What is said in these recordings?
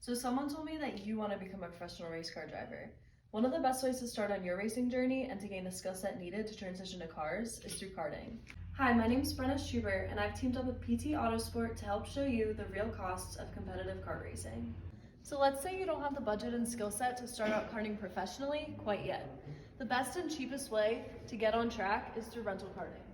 So someone told me that you want to become a professional race car driver. One of the best ways to start on your racing journey and to gain the skill set needed to transition to cars is through karting. Hi, my name is Brenna Schubert, and I've teamed up with PT Autosport to help show you the real costs of competitive kart racing. So let's say you don't have the budget and skill set to start out karting professionally quite yet. The best and cheapest way to get on track is through rental karting.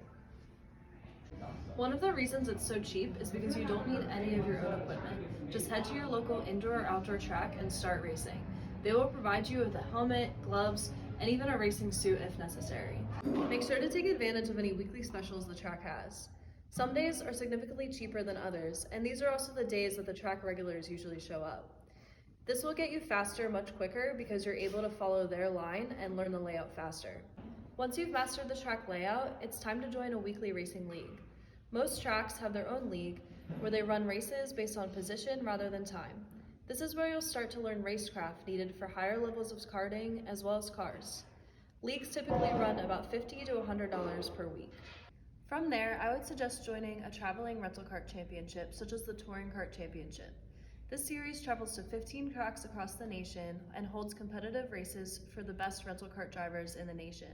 One of the reasons it's so cheap is because you don't need any of your own equipment. Just head to your local indoor or outdoor track and start racing. They will provide you with a helmet, gloves, and even a racing suit if necessary. Make sure to take advantage of any weekly specials the track has. Some days are significantly cheaper than others, and these are also the days that the track regulars usually show up. This will get you faster much quicker because you're able to follow their line and learn the layout faster. Once you've mastered the track layout, it's time to join a weekly racing league. Most tracks have their own league where they run races based on position rather than time. This is where you'll start to learn racecraft needed for higher levels of karting as well as cars. Leagues typically run about $50 to $100 per week. From there, I would suggest joining a traveling rental kart championship such as the Touring Kart Championship. This series travels to 15 tracks across the nation and holds competitive races for the best rental kart drivers in the nation.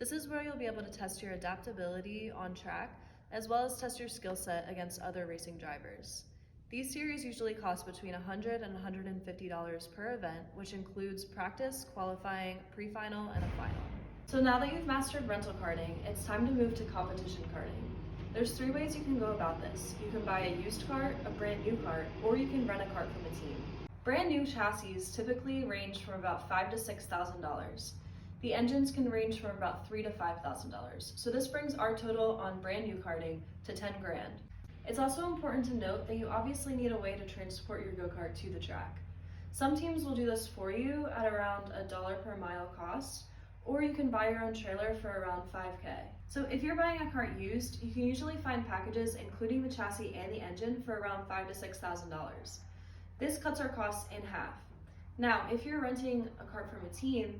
This is where you'll be able to test your adaptability on track as well as test your skill set against other racing drivers. These series usually cost between $100 and $150 per event, which includes practice, qualifying, pre-final, and a final. So now that you've mastered rental karting, it's time to move to competition karting. There's 3 ways you can go about this. You can buy a used cart, a brand new cart, or you can rent a cart from a team. Brand new chassis typically range from about $5,000 to $6,000. The engines can range from about $3,000 to $5,000. So this brings our total on brand new karting to 10 grand. It's also important to note that you obviously need a way to transport your go-kart to the track. Some teams will do this for you at around $1 per mile cost, or you can buy your own trailer for around $5K. So if you're buying a cart used, you can usually find packages including the chassis and the engine for around $5,000 to $6,000. This cuts our costs in half. Now, if you're renting a cart from a team,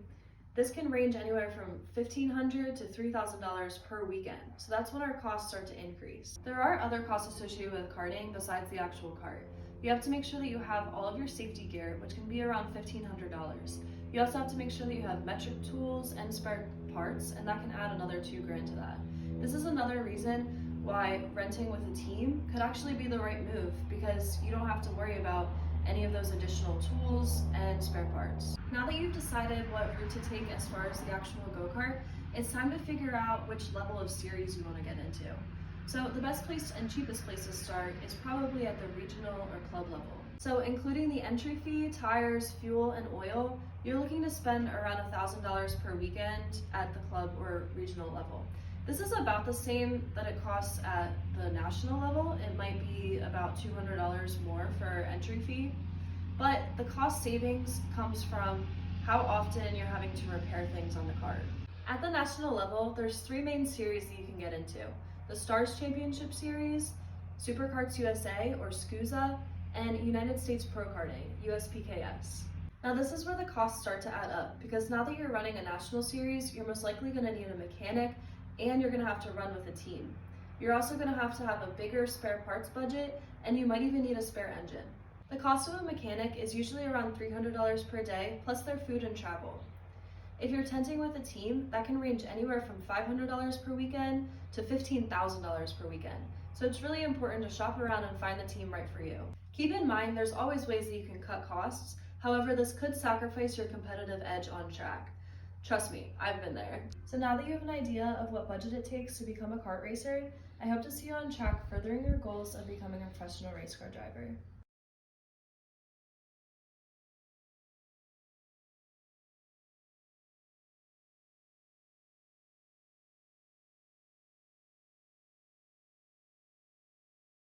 this can range anywhere from $1,500 to $3,000 per weekend, so that's when our costs start to increase. There are other costs associated with karting besides the actual cart. You have to make sure that you have all of your safety gear, which can be around $1,500. You also have to make sure that you have metric tools and spare parts, and that can add another $2 grand to that. This is another reason why renting with a team could actually be the right move, because you don't have to worry about any of those additional tools and spare parts. Now that you've decided what route to take as far as the actual go-kart, it's time to figure out which level of series you want to get into. So the best place and cheapest place to start is probably at the regional or club level. So including the entry fee, tires, fuel, and oil, you're looking to spend around $1,000 per weekend at the club or regional level. This is about the same that it costs at the national level. It might be about $200 more for entry fee, but the cost savings comes from how often you're having to repair things on the kart. At the national level, there's 3 main series that you can get into: the Stars Championship Series, Superkarts USA or SCUSA, and United States Pro Karting, USPKS. Now this is where the costs start to add up, because now that you're running a national series, you're most likely going to need a mechanic, and you're going to have to run with a team. You're also going to have a bigger spare parts budget, and you might even need a spare engine. The cost of a mechanic is usually around $300 per day, plus their food and travel. If you're tenting with a team, that can range anywhere from $500 per weekend to $15,000 per weekend. So it's really important to shop around and find the team right for you. Keep in mind, there's always ways that you can cut costs. However, this could sacrifice your competitive edge on track. Trust me, I've been there. So now that you have an idea of what budget it takes to become a kart racer, I hope to see you on track furthering your goals of becoming a professional race car driver.